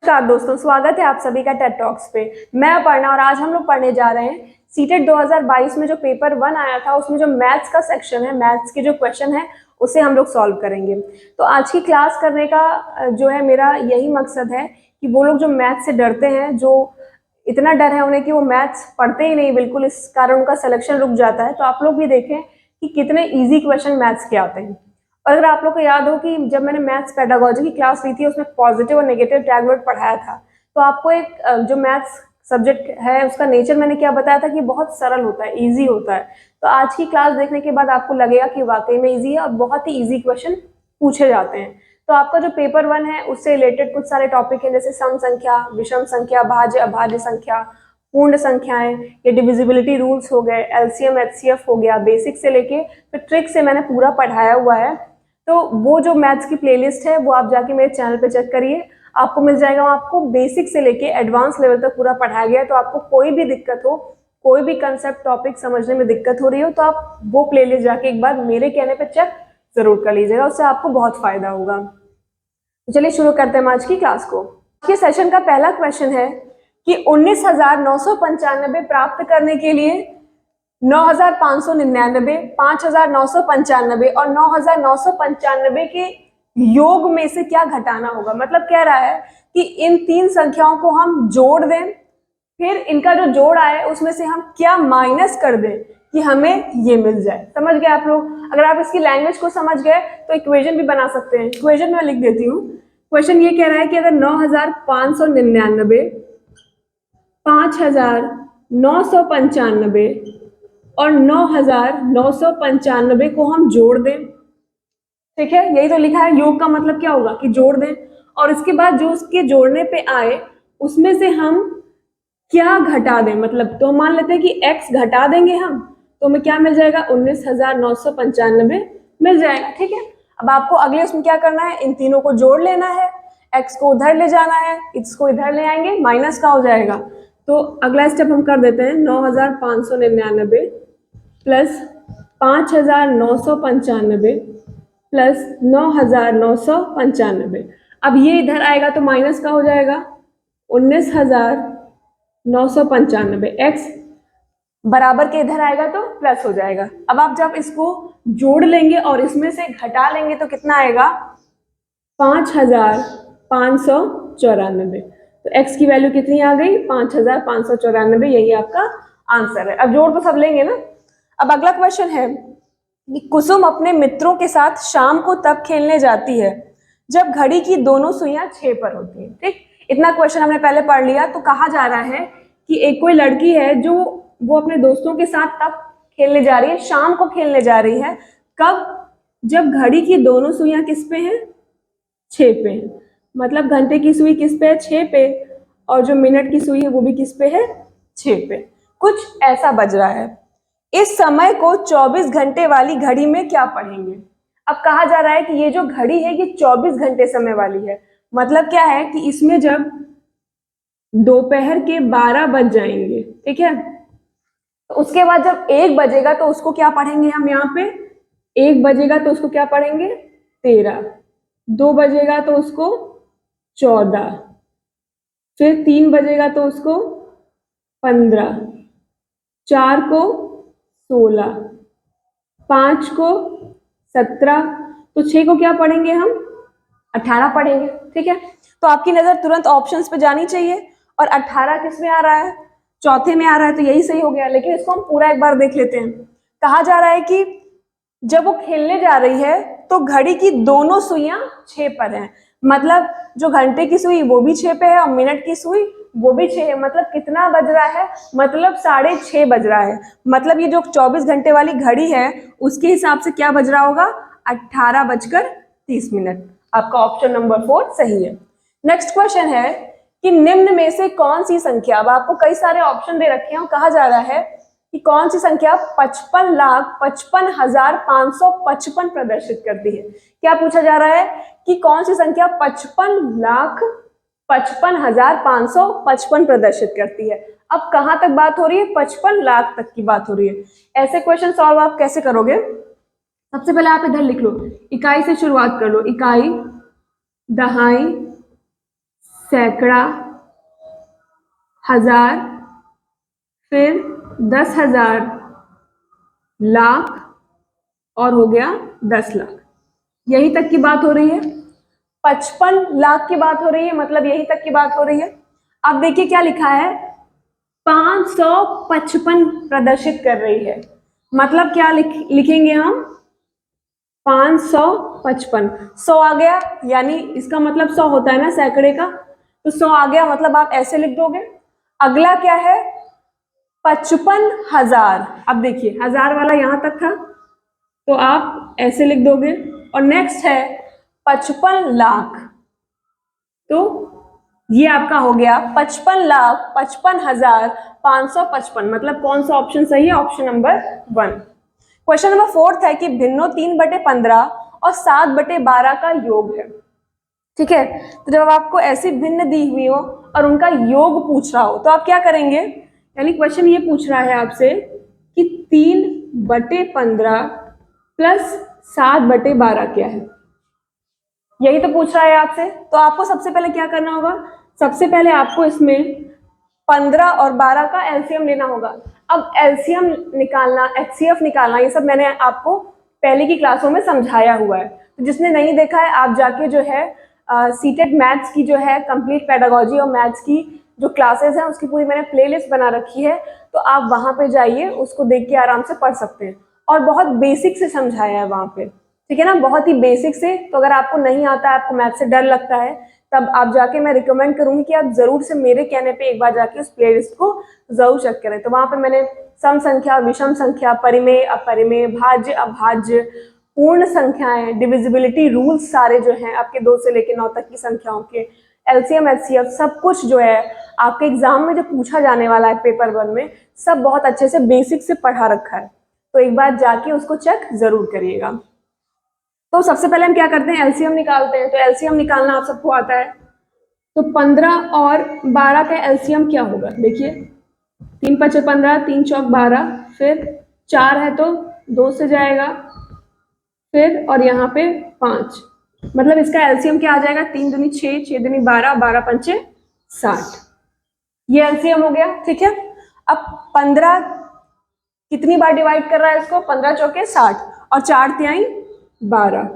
नमस्कार दोस्तों, स्वागत है आप सभी का टेड टॉक्स पे। मैं अपर्णा और आज हम लोग पढ़ने जा रहे हैं सीटेट 2022 में जो पेपर 1 आया था उसमें जो मैथ्स का सेक्शन है, मैथ्स के जो क्वेश्चन है उसे हम लोग सॉल्व करेंगे। तो आज की क्लास करने का जो है मेरा यही मकसद है कि वो लोग जो मैथ्स से डरते हैं, जो इतना डर है उन्हें कि वो मैथ्स पढ़ते ही नहीं बिल्कुल, इस कारण उनका सिलेक्शन रुक जाता है, तो आप लोग भी देखें कि कितने ईजी क्वेश्चन मैथ्स के आते हैं। और अगर आप लोग को याद हो कि जब मैंने मैथ्स पेडागोजी की क्लास ली थी उसमें पॉजिटिव और नेगेटिव टैग वर्ड पढ़ाया था, तो आपको एक जो मैथ्स सब्जेक्ट है उसका नेचर मैंने क्या बताया था कि बहुत सरल होता है, इजी होता है। तो आज की क्लास देखने के बाद आपको लगेगा कि वाकई में इजी है और बहुत ही इजी क्वेश्चन पूछे जाते हैं। तो आपका जो पेपर 1 है उससे रिलेटेड कुछ सारे टॉपिक हैं, जैसे सम संख्या, विषम संख्या, भाज्य अभाज्य संख्या, पूर्ण संख्याएं, ये डिविजिबिलिटी रूल्स हो गए, एलसीएम एचसीएफ हो गया, बेसिक से लेके फिर ट्रिक से मैंने पूरा पढ़ाया हुआ है। तो वो जो मैथ्स की प्लेलिस्ट है वो आप जाके मेरे चैनल पे चेक करिए, आपको मिल जाएगा। आपको बेसिक से लेके एडवांस लेवल तक पूरा पढ़ाया गया है। तो आपको कोई भी दिक्कत हो, कोई भी कंसेप्ट टॉपिक समझने में दिक्कत हो रही हो, तो आप वो प्लेलिस्ट जाके एक बार मेरे कहने पे चेक जरूर कर लीजिएगा, उससे आपको बहुत फायदा होगा। तो चलिए शुरू करते हैं आज की क्लास को। आज के सेशन का पहला क्वेश्चन है कि 19,995 प्राप्त करने के लिए 9,599, 5,995 और 9,995 के योग में से क्या घटाना होगा। मतलब कह रहा है कि इन तीन संख्याओं को हम जोड़ दें, फिर इनका जो जोड़ आए उसमें से हम क्या माइनस कर दें कि हमें ये मिल जाए। समझ गए आप लोग? अगर आप इसकी लैंग्वेज को समझ गए तो इक्वेशन भी बना सकते हैं। इक्वेशन में लिख देती हूँ। क्वेश्चन ये कह रहा है कि अगर 9,599, 5,995 और 9,995 को हम जोड़ दें, ठीक है, यही तो लिखा है। योग का मतलब क्या होगा कि जोड़ दें, और इसके बाद जो उसके जोड़ने पे आए उसमें से हम क्या घटा दें। मतलब तो मान लेते हैं कि x घटा देंगे हम, तो हमें क्या मिल जाएगा, 19,995 मिल जाएगा। ठीक है, अब आपको अगले उसमें क्या करना है, इन तीनों को जोड़ लेना है, x को उधर ले जाना है, इसको इधर ले आएंगे, माइनस का हो जाएगा। तो अगला स्टेप हम कर देते हैं, 9,599 प्लस 5,995 प्लस 9,995। अब ये इधर आएगा तो माइनस का हो जाएगा, 19,995। x बराबर के इधर आएगा तो प्लस हो जाएगा। अब आप जब इसको जोड़ लेंगे और इसमें से घटा लेंगे तो कितना आएगा, 5,594। तो x की वैल्यू कितनी आ गई, 5,594। यही आपका आंसर है। अब जोड़ तो सब लेंगे ना। अब अगला क्वेश्चन है कि कुसुम अपने मित्रों के साथ शाम को तब खेलने जाती है जब घड़ी की दोनों सुइयां 6 पर होती हैं। ठीक, इतना क्वेश्चन हमने पहले पढ़ लिया। तो कहा जा रहा है कि एक कोई लड़की है जो वो अपने दोस्तों के साथ तब खेलने जा रही है, शाम को खेलने जा रही है। कब? जब घड़ी की दोनों सुइयां किस पे हैं, 6 पे है। मतलब घंटे की सुई किस पे है, 6 पे, और जो मिनट की सुई है वो भी किस पे है, 6 पे। कुछ ऐसा बज रहा है। इस समय को 24 घंटे वाली घड़ी में क्या पढ़ेंगे। अब कहा जा रहा है कि ये जो घड़ी है ये 24 घंटे समय वाली है। मतलब क्या है कि इसमें जब दोपहर के 12 बज जाएंगे, ठीक है, तो उसके बाद जब 1 बजेगा तो उसको क्या पढ़ेंगे हम यहाँ पे, 1 बजेगा तो उसको क्या पढ़ेंगे, 13, 2 बजेगा तो उसको 14, फिर 3 बजेगा तो उसको 15, 4 को 16, 5 को 17, तो 6 को क्या पढ़ेंगे हम, 18 पढ़ेंगे। ठीक है, तो आपकी नजर तुरंत ऑप्शंस पे जानी चाहिए, और 18 किस में आ रहा है, चौथे में आ रहा है, तो यही सही हो गया। लेकिन इसको हम पूरा एक बार देख लेते हैं। कहा जा रहा है कि जब वो खेलने जा रही है तो घड़ी की दोनों सुइयां 6 पर हैं। मतलब जो घंटे की सुई वो भी 6 पे है और मिनट की सुई वो भी 6 है। मतलब कितना बज रहा है, मतलब 6:30 बज रहा है। मतलब ये जो 24 घंटे वाली घड़ी है उसके हिसाब से क्या बज रहा होगा, 18:30। आपका ऑप्शन नंबर 4 सही है। नेक्स्ट क्वेश्चन है कि निम्न में से कौन सी संख्या, अब आपको कई सारे ऑप्शन दे रखे हैं, कहा जा रहा है कि कौन सी संख्या 55,55,555 प्रदर्शित करती है। क्या पूछा जा रहा है कि कौन सी संख्या 55,55,555 प्रदर्शित करती है। अब कहां तक बात हो रही है, 55 लाख तक की बात हो रही है। ऐसे क्वेश्चन सॉल्व आप कैसे करोगे, सबसे पहले आप इधर लिख लो, इकाई से शुरुआत कर लो, इकाई, दहाई, सैकड़ा, हजार, फिर 10,000, लाख, और हो गया 10 लाख। यही तक की बात हो रही है। 55 लाख की बात हो रही है, मतलब यही तक की बात हो रही है। अब देखिए क्या लिखा है, 555 प्रदर्शित कर रही है, मतलब क्या लिखेंगे हम, 555। 100 आ गया, यानी इसका मतलब 100 होता है ना सैकड़े का, तो 100 आ गया, मतलब आप ऐसे लिख दोगे। अगला क्या है, 55,000। अब देखिए 1000 वाला यहां तक था, तो आप ऐसे लिख दोगे। और नेक्स्ट है 55 लाख, तो ये आपका हो गया 55,55,555। मतलब कौन सा ऑप्शन सही है, ऑप्शन नंबर 1। क्वेश्चन नंबर 4 है कि भिन्नो 3/15 और 7/12 का योग है। ठीक है, तो जब आपको ऐसी भिन्न दी हुई हो और उनका योग पूछ रहा हो तो आप क्या करेंगे, यानी क्वेश्चन ये पूछ रहा है आपसे कि 3/15 प्लस 7/12 क्या है, यही तो पूछ रहा है आपसे। तो आपको सबसे पहले क्या करना होगा, सबसे पहले आपको इसमें 15 और 12 का एलसीएम लेना होगा। अब एलसीएम निकालना, एचसीएफ निकालना, ये सब मैंने आपको पहले की क्लासों में समझाया हुआ है। तो जिसने नहीं देखा है, आप जाके जो है सीटेट मैथ्स की जो है कंप्लीट पेडागोजी और मैथ्स की जो क्लासेस हैं उसकी पूरी मैंने प्लेलिस्ट बना रखी है, तो आप वहां पे जाइए, उसको देख के आराम से पढ़ सकते हैं। और बहुत बेसिक से समझाया है वहां पे, ठीक है ना, बहुत ही बेसिक से। तो अगर आपको नहीं आता है, आपको मैथ से डर लगता है, तब आप जाके, मैं रिकमेंड करूंगी कि आप जरूर से मेरे कहने पे एक बार जाके उस प्लेलिस्ट को जरूर चेक करें। तो वहां पे मैंने सम संख्या, विषम संख्या, परिमेय, अपरिमेय, भाज्य, अभाज्य, पूर्ण संख्याएं, डिविजिबिलिटी रूल्स सारे जो हैं आपके 2 से लेकर 9 तक की संख्याओं के, एलसीएम, एचसीएफ, सब कुछ जो है आपके एग्जाम में जो पूछा जाने वाला है पेपर 1 में, सब बहुत अच्छे से बेसिक से पढ़ा रखा है। तो एक बार जाके उसको चेक जरूर करिएगा। तो सबसे पहले हम क्या करते हैं, एलसीएम निकालते हैं। तो एलसीएम निकालना आप सबको आता है। तो 15 और 12 का एलसीएम क्या होगा, देखिए 3×5 = 15, 3×4 = 12, फिर 4 है तो 2 से जाएगा, फिर और यहाँ पे 5, मतलब इसका एलसीएम क्या आ जाएगा, 3 दूनी 6, 6 दूनी 12, 12 पंचे 60। ये एलसीएम हो गया, ठीक है। अब 15 कितनी बार डिवाइड कर रहा है इसको, 15 चौके 60 और 4 तिहाई 12,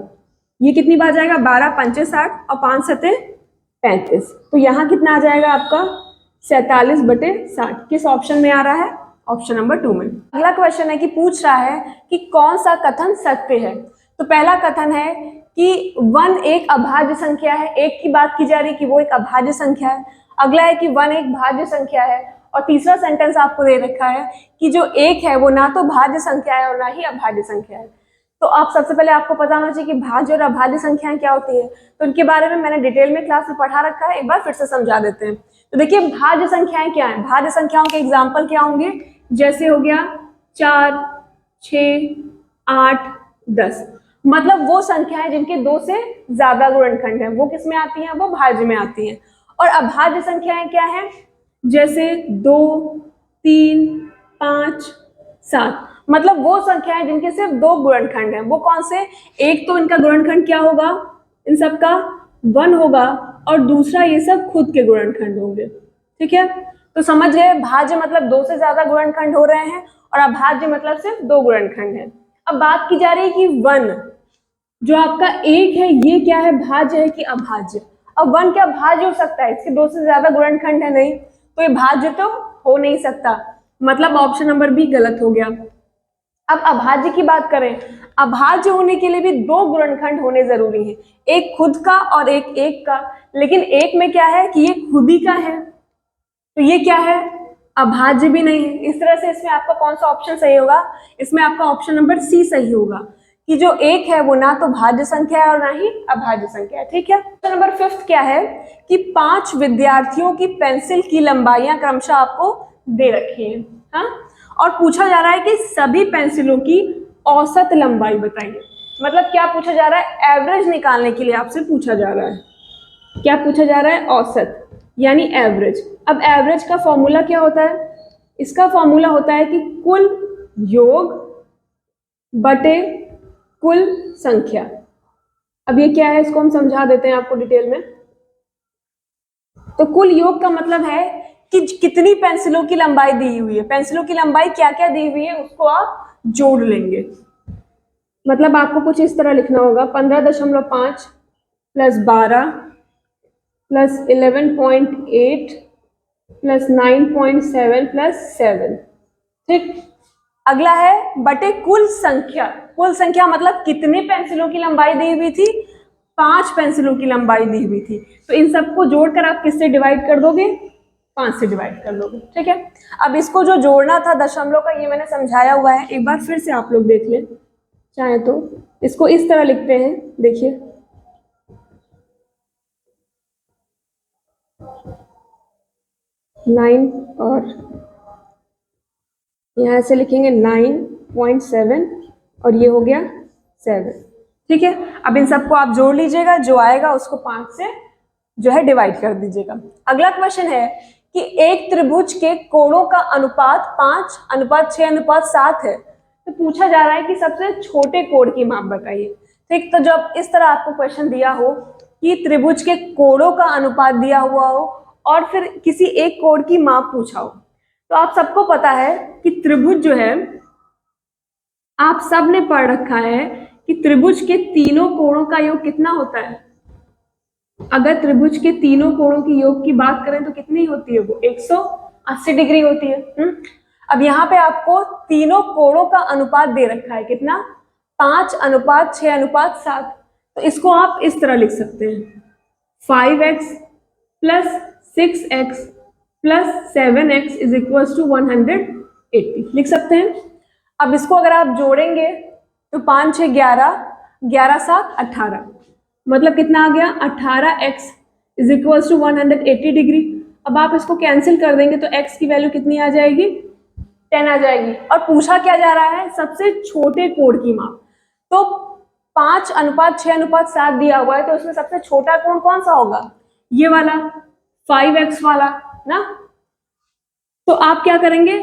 ये कितनी बार जाएगा, 12 पंचे 60 और 5 सते 35। तो यहाँ कितना आ जाएगा आपका, 47/60। किस ऑप्शन में आ रहा है, ऑप्शन नंबर 2 में। अगला क्वेश्चन है कि पूछ रहा है कि कौन सा कथन सत्य है। तो पहला कथन है कि 1 एक अभाज्य संख्या है, एक की बात की जा रही है कि वो एक अभाज्य संख्या है। अगला है कि 1 एक भाज्य संख्या है, और तीसरा सेंटेंस आपको दे रखा है कि जो 1 है वो ना तो भाज्य संख्या है और ना ही अभाज्य संख्या है। तो आप सबसे पहले आपको पता होना चाहिए कि भाज्य और अभाज्य संख्याएं क्या होती है। तो उनके बारे में मैंने डिटेल में क्लास में पढ़ा रखा है, एक बार फिर से समझा देते हैं। तो देखिए भाज्य संख्याएं क्या है, भाज्य संख्याओं के एग्जाम्पल क्या होंगे, जैसे हो गया 4, 6, 8, 10, मतलब वो संख्याएं जिनके 2 से ज्यादा गुणनखंड है, वो किस में आती हैं, वो भाज्य में आती हैं। और अभाज्य संख्याएं क्या है, जैसे 2, 3, 5, 7, मतलब वो संख्याएं जिनके सिर्फ 2 गुणनखंड हैं। वो कौन से, एक तो इनका गुणनखंड क्या होगा, इन सब का 1 होगा, और दूसरा ये सब खुद के गुणनखंड होंगे, ठीक है। तो समझ गए, भाज्य मतलब 2 से ज्यादा गुणनखंड हो रहे हैं, और अभाज्य मतलब सिर्फ 2 गुणनखंड है। अब बात की जा रही है कि 1 जो आपका 1 है, ये क्या है, भाज्य है कि अभाज्य। अब 1 क्या भाज्य हो सकता है, इसके 2 से ज्यादा गुणनखंड है, नहीं, तो ये भाज्य तो हो नहीं सकता, मतलब ऑप्शन नंबर बी गलत हो गया। अब अभाज्य की बात करें, अभाज्य होने के लिए भी 2 गुणनखंड होने जरूरी है, एक खुद का और एक का, लेकिन एक में क्या है कि ये खुद ही का है, तो ये क्या है, अभाज्य भी नहीं है। इस तरह से इसमें आपका कौन सा ऑप्शन सही होगा, इसमें आपका ऑप्शन नंबर सी सही होगा कि जो 1 है वो ना तो भाज्य संख्या है और ना ही अभाज्य संख्या है, ठीक है। क्वेश्चन नंबर 5 क्या है कि 5 विद्यार्थियों की पेंसिल की लंबाइयां क्रमशः आपको दे रखी है, हाँ, और पूछा जा रहा है कि सभी पेंसिलों की औसत लंबाई बताइए। मतलब क्या पूछा जा रहा है, एवरेज निकालने के लिए आपसे पूछा जा रहा है। क्या पूछा जा रहा है, औसत यानी एवरेज। अब एवरेज का फॉर्मूला क्या होता है, इसका फॉर्मूला होता है कि कुल योग बटे कुल संख्या। अब ये क्या है, इसको हम समझा देते हैं आपको डिटेल में। तो कुल योग का मतलब है कि कितनी पेंसिलों की लंबाई दी हुई है, पेंसिलों की लंबाई क्या क्या दी हुई है उसको आप जोड़ लेंगे। मतलब आपको कुछ इस तरह लिखना होगा 15.5 प्लस 12 प्लस 11.8 प्लस 9.7 प्लस 7। ठीक, अगला है बटे कुल संख्या। कुल संख्या मतलब कितने पेंसिलों की लंबाई दी हुई थी, 5 पेंसिलों की लंबाई दी हुई थी। तो इन सबको जोड़कर आप किससे डिवाइड कर दोगे, 5 से डिवाइड कर दोगे। ठीक है, अब इसको जो जोड़ना था दशमलव का, ये मैंने समझाया हुआ है, एक बार फिर से आप लोग देख लें चाहे तो। इसको इस तरह लिखते हैं, देखिए 9 और यहाँ से लिखेंगे 9.7 और ये हो गया 7। ठीक है, अब इन सबको आप जोड़ लीजिएगा, जो आएगा उसको 5 से जो है डिवाइड कर दीजिएगा। अगला क्वेश्चन है कि एक त्रिभुज के कोणों का अनुपात 5:6:7 है। तो पूछा जा रहा है कि सबसे छोटे कोण की माप बताइए। ठीक, तो जब इस तरह आपको क्वेश्चन दिया हो कि त्रिभुज के कोणों का अनुपात दिया हुआ हो और फिर किसी एक कोण की माप पूछा हो, तो आप सबको पता है कि त्रिभुज जो है, आप सब ने पढ़ रखा है कि त्रिभुज के तीनों कोणों का योग कितना होता है। अगर त्रिभुज के तीनों कोणों की योग की बात करें तो कितनी होती है, वो 180 डिग्री होती है। अब यहाँ पे आपको तीनों कोणों का अनुपात दे रखा है, कितना, 5:6:7। तो इसको आप इस तरह लिख सकते हैं 5x plus 6x plus 7x is equal to 180 लिख सकते हैं। अब इसको अगर आप जोड़ेंगे तो 5 6 11, 11 7 18, मतलब कितना आ गया 18x is equal to 180 degree. अब आप इसको कैंसिल कर देंगे तो x की वैल्यू कितनी आ जाएगी, 10 आ जाएगी। और पूछा क्या जा रहा है, सबसे छोटे कोण की माप। तो 5:6:7 दिया हुआ है, तो उसमें सबसे छोटा कोण कौन सा होगा, ये वाला 5x वाला ना। तो आप क्या करेंगे,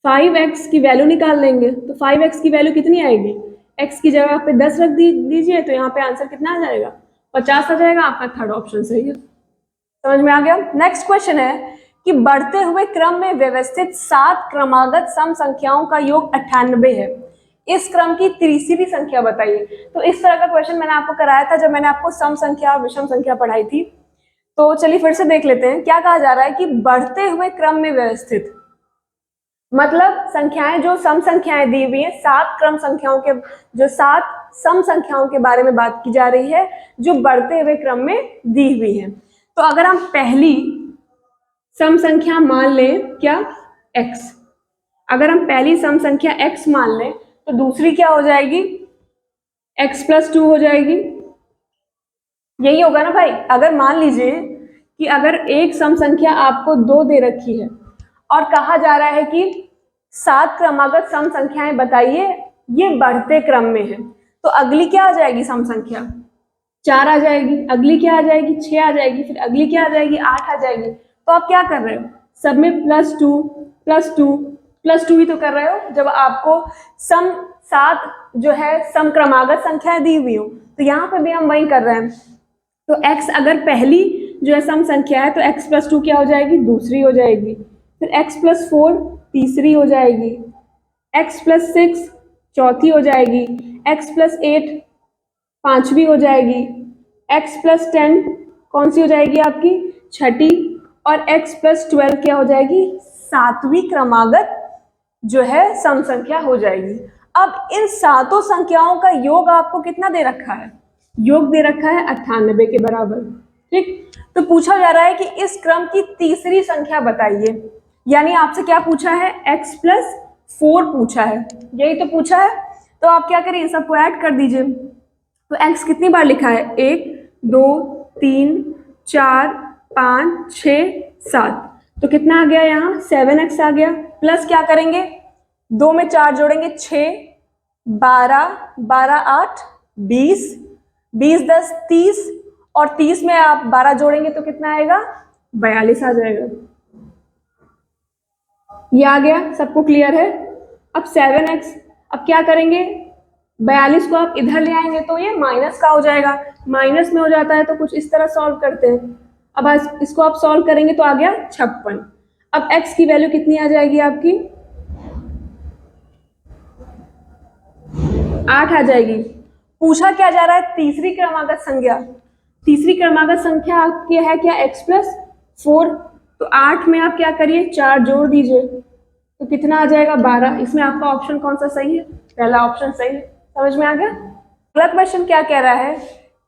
5x की वैल्यू निकाल लेंगे। तो 5x की वैल्यू कितनी आएगी, x की जगह पे 10 रख दीजिए, तो यहाँ पे आंसर कितना आ जाएगा, 50 आ जाएगा। आपका थर्ड ऑप्शन सही है। समझ में आ गया। नेक्स्ट क्वेश्चन है कि बढ़ते हुए क्रम में व्यवस्थित 7 क्रमागत सम संख्याओं का योग 98 है। इस क्रम की तीसरी संख्या बताइए। तो इस तरह का क्वेश्चन मैंने आपको कराया था जब मैंने आपको सम संख्या और विषम संख्या पढ़ाई थी। तो चलिए फिर से देख लेते हैं क्या कहा जा रहा है कि बढ़ते हुए क्रम में व्यवस्थित, मतलब संख्याएं जो सम संख्याएं दी हुई है, 7 क्रम संख्याओं के, जो 7 सम संख्याओं के बारे में बात की जा रही है जो बढ़ते हुए क्रम में दी हुई है। तो अगर हम पहली सम संख्या मान लें क्या, x, अगर हम पहली सम संख्या x मान लें तो दूसरी क्या हो जाएगी, x प्लस 2 हो जाएगी। यही होगा ना भाई। अगर मान लीजिए कि अगर एक सम संख्या आपको 2 दे रखी है और कहा जा रहा है कि 7 क्रमागत सम संख्याएं बताइए, ये बढ़ते क्रम में है, तो अगली क्या आ जाएगी सम संख्या, 4 आ जाएगी। अगली क्या आ जाएगी, 6 आ जाएगी। फिर अगली क्या आ जाएगी, 8 आ जाएगी। तो आप क्या कर रहे हो, सब में प्लस टू ही तो कर रहे हो जब आपको सम 7 जो है सम क्रमागत संख्याएं दी हुई हो। तो यहाँ पे भी हम वही कर रहे हैं। तो x अगर पहली जो है सम संख्या है तो x प्लस 2 क्या हो जाएगी, दूसरी हो जाएगी। फिर x प्लस 4 तीसरी हो जाएगी, x प्लस 6 चौथी हो जाएगी, x प्लस 8 पांचवी हो जाएगी, x प्लस 10 कौन सी हो जाएगी आपकी, छठी, और x प्लस 12 क्या हो जाएगी, सातवीं क्रमागत जो है सम संख्या हो जाएगी। अब इन सातों संख्याओं का योग आपको कितना दे रखा है, योग दे रखा है 98 के बराबर। ठीक, तो पूछा जा रहा है कि इस क्रम की तीसरी संख्या बताइए। यानी आपसे क्या पूछा है, x प्लस 4 पूछा है, यही तो पूछा है। तो आप क्या करिए, सबको ऐड कर दीजिए। तो x कितनी बार लिखा है, 1 2 3 4 5 6 7, तो कितना आ गया यहाँ 7x आ गया। प्लस क्या करेंगे, 2 में 4 जोड़ेंगे 6, 12 12 8 20, 20 10 30, और 30 में आप 12 जोड़ेंगे तो कितना आएगा, 42 आ जाएगा। ये आ गया, सबको क्लियर है। अब 7x, अब क्या करेंगे, 42 को आप इधर ले आएंगे तो ये माइनस का हो जाएगा। माइनस में हो जाता है तो कुछ इस तरह सॉल्व करते हैं। अब इसको आप सॉल्व करेंगे तो आ गया 56। अब x की वैल्यू कितनी आ जाएगी आपकी, 8 आ जाएगी। पूछा क्या जा रहा है, तीसरी क्रमागत संख्या। तीसरी क्रमागत संख्या आपकी है क्या, x प्लस 4। तो 8 में आप क्या करिए, 4 जोड़ दीजिए तो कितना आ जाएगा, 12। इसमें आपका ऑप्शन कौन सा सही है, पहला ऑप्शन सही है। समझ में आ गया। अगला क्वेश्चन क्या कह रहा है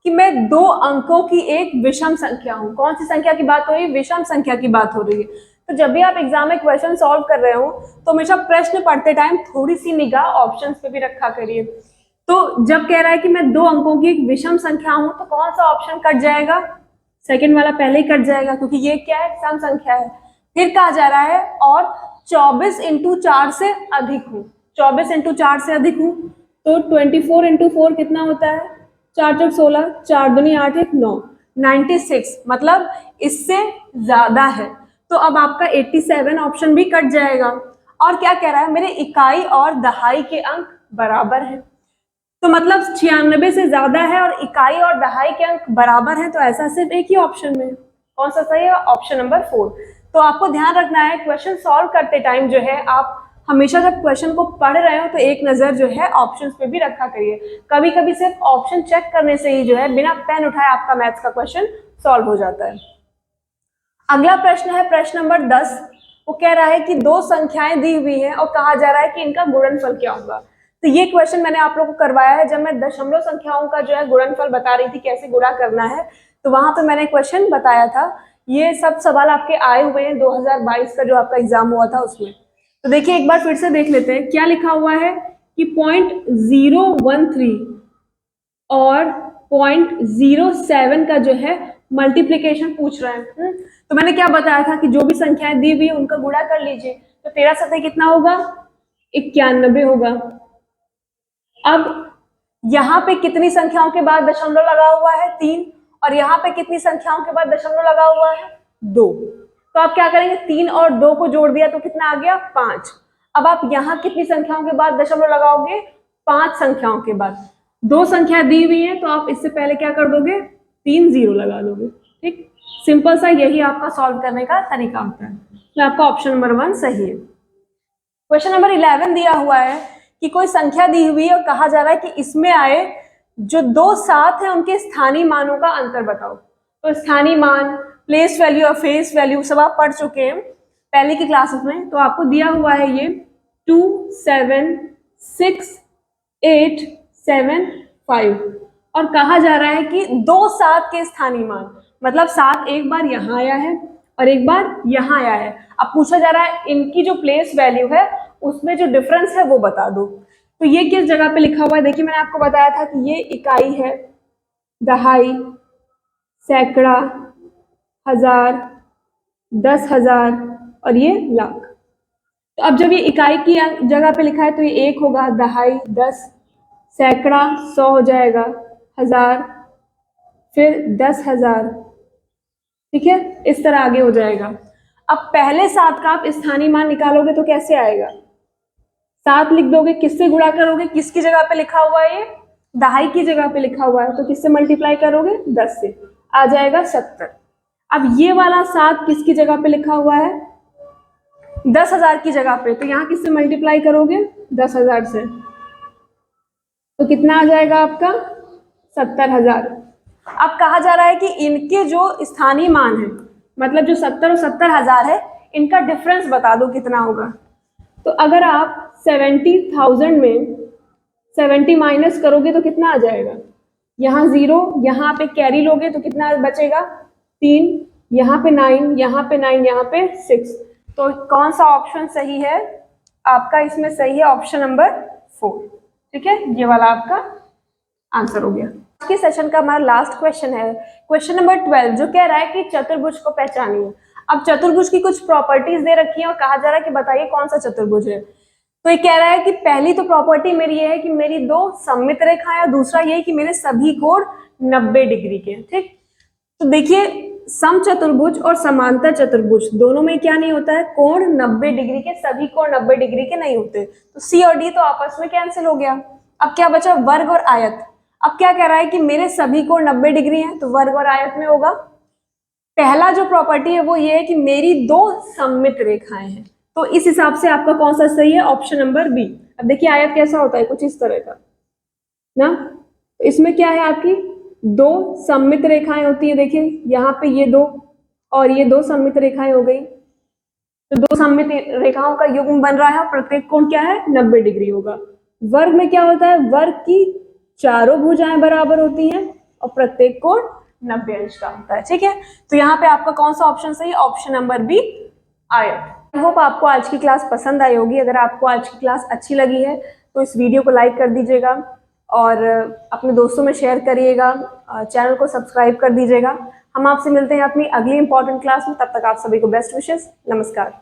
कि मैं 2 अंकों की एक विषम संख्या हूं। कौन सी संख्या की बात हो रही है, विषम संख्या की बात हो रही है। तो जब भी आप एग्जाम में क्वेश्चन सॉल्व कर रहे हो तो हमेशा प्रश्न पढ़ते टाइम थोड़ी सी निगाह ऑप्शंस पे भी रखा करिए। तो जब कह रहा है कि मैं 2 अंकों की एक विषम संख्या हूं तो कौन सा ऑप्शन कट जाएगा, सेकंड वाला पहले ही कट जाएगा क्योंकि ये क्या है, सम संख्या है। फिर कहा जा रहा है और 24 इंटू 4 से अधिक हूं। 24 इंटू 4 से अधिक हूं तो 24 इंटू 4 कितना होता है, 4 चौक 16, 4 दूनी 8 1 9, 96 मतलब इससे ज्यादा है। तो अब आपका 87 ऑप्शन भी कट जाएगा। और क्या कह रहा है, मेरे इकाई और दहाई के अंक बराबर है। तो मतलब 96 से ज्यादा है और इकाई और दहाई के अंक बराबर है, तो ऐसा सिर्फ एक ही ऑप्शन में। कौन सा सही है, ऑप्शन नंबर 4। तो आपको ध्यान रखना है क्वेश्चन सॉल्व करते टाइम जो है आप हमेशा जब क्वेश्चन को पढ़ रहे हो तो एक नजर जो है ऑप्शंस पे भी रखा करिए। कभी कभी सिर्फ ऑप्शन चेक करने से ही जो है बिना पेन उठाए आपका मैथ्स का क्वेश्चन सॉल्व हो जाता है। अगला प्रश्न है प्रश्न नंबर 10। वो कह रहा है कि 2 संख्याएं दी हुई हैं और कहा जा रहा है कि इनका गुणनफल क्या होगा। तो ये क्वेश्चन मैंने आप लोगों को करवाया है जब मैं दशमलव संख्याओं का जो है गुणनफल बता रही थी, कैसे गुणा करना है। तो वहां पे मैंने क्वेश्चन बताया था। ये सब सवाल आपके आए हुए हैं 2022 का जो आपका एग्जाम हुआ था उसमें। तो देखिए एक बार फिर से देख लेते हैं क्या लिखा हुआ है कि 0.013 और 0.07 का जो है मल्टीप्लीकेशन पूछ रहे हैं। तो मैंने क्या बताया था कि जो भी संख्याएं दी हुई है उनका गुणा कर लीजिए। तो 13 सतह कितना होगा, 91 होगा। अब यहाँ पे कितनी संख्याओं के बाद दशमलव लगा हुआ है, 3। और यहाँ पे कितनी संख्याओं के बाद दशमलव लगा हुआ है, 2। तो आप क्या करेंगे, 3 और 2 को जोड़ दिया तो कितना आ गया, 5। अब आप यहाँ कितनी संख्याओं के बाद दशमलव लगाओगे, 5 संख्याओं के बाद। 2 संख्या दी हुई है तो आप इससे पहले क्या कर दोगे, 3 0 लगा दोगे। ठीक, सिंपल सा यही आपका सॉल्व करने का तरीका होता है। तो आपका ऑप्शन नंबर 1 सही है। क्वेश्चन नंबर 11 दिया हुआ है कि कोई संख्या दी हुई है और कहा जा रहा है कि इसमें आए जो 2 साथ हैं उनके स्थानीय मानों का अंतर बताओ। तो स्थानीय मान, प्लेस वैल्यू और फेस वैल्यू सब आप पढ़ चुके हैं पहले की क्लासेस में। तो आपको दिया हुआ है ये 2 7 6 8 7 5 और कहा जा रहा है कि 2 7 के स्थानीय मान, मतलब 7 एक बार यहाँ आया है और एक बार यहाँ आया है। अब पूछा जा रहा है इनकी जो प्लेस वैल्यू है उसमें जो डिफरेंस है वो बता दो। तो ये किस जगह पे लिखा हुआ है, देखिए मैंने आपको बताया था कि ये इकाई है, दहाई, सैकड़ा, हजार, 10,000 और ये लाख। तो अब जब ये इकाई की जगह पे लिखा है तो ये 1 होगा, दहाई 10, सैकड़ा 100 हो जाएगा, हजार, फिर 10,000। ठीक है, इस तरह आगे हो जाएगा। अब पहले 7 का आप स्थानीय मान निकालोगे तो कैसे आएगा, 7 लिख दोगे, किससे गुणा करोगे, किसकी जगह पे लिखा हुआ है, ये दहाई की जगह पे लिखा हुआ है तो किससे मल्टीप्लाई करोगे, 10 से, आ जाएगा 70। अब ये वाला 7 किसकी जगह पे लिखा हुआ है, 10,000 की जगह पे, तो यहाँ किससे मल्टीप्लाई करोगे, 10,000 से, तो कितना आ जाएगा आपका, 70,000। अब कहा जा रहा है कि इनके जो स्थानीय मान है, मतलब जो 70 और 70,000 है, इनका डिफरेंस बता दो कितना होगा। तो अगर आप 70,000 में 70 माइनस करोगे तो कितना आ जाएगा, यहाँ 0, यहाँ पे कैरी लोगे तो कितना बचेगा, 3, यहाँ पे 9, यहाँ पे 9, यहाँ पे 6। तो कौन सा ऑप्शन सही है आपका, इसमें सही है ऑप्शन नंबर 4। ठीक है, ये वाला आपका आंसर हो गया। आज के सेशन का हमारा लास्ट क्वेश्चन है क्वेश्चन नंबर 12, जो कह रहा है कि चतुर्भुज को पहचानिए। अब चतुर्भुज की कुछ प्रॉपर्टीज दे रखी है और कहा जा रहा है कि बताइए कौन सा चतुर्भुज है। तो ये कह रहा है कि पहली तो प्रॉपर्टी मेरी ये है कि मेरी 2 सममित रेखाएं, और दूसरा ये कि मेरे सभी कोण 90 डिग्री के। ठीक, तो देखिए सम चतुर्भुज और समांतर चतुर्भुज दोनों में क्या नहीं होता है, कोण 90 डिग्री के, सभी कोण 90 डिग्री के नहीं होते। तो सी और डी तो आपस में कैंसिल हो गया। अब क्या बचा, वर्ग और आयत। अब क्या कह रहा है कि मेरे सभी कोण 90 डिग्री हैं तो वर्ग और आयत में होगा पहला जो प्रॉपर्टी है वो ये है कि मेरी दो सममित रेखाएं हैं, तो इस हिसाब से आपका कौन सा सही है, ऑप्शन नंबर बी। अब देखिए आयत कैसा होता है, कुछ इस तरह का ना, तो इसमें क्या है, आपकी दो सममित रेखाएं होती है। देखिए यहाँ पे ये दो और ये दो सममित रेखाएं हो गई, तो दो सममित रेखाओं का युग्म बन रहा है और प्रत्येक कोण क्या है, 90 डिग्री होगा। वर्ग में क्या होता है, वर्ग की चारों भुजाएं बराबर होती हैं और प्रत्येक कोण 90 अंश का होता है। ठीक है, तो यहाँ पे आपका कौन सा ऑप्शन सही है, ऑप्शन नंबर बी, आयत। आई होप आपको आज की क्लास पसंद आई होगी। अगर आपको आज की क्लास अच्छी लगी है तो इस वीडियो को लाइक कर दीजिएगा और अपने दोस्तों में शेयर करिएगा, चैनल को सब्सक्राइब कर दीजिएगा। हम आपसे मिलते हैं अपनी अगली इंपॉर्टेंट क्लास में, तब तक आप सभी को बेस्ट विशेस, नमस्कार।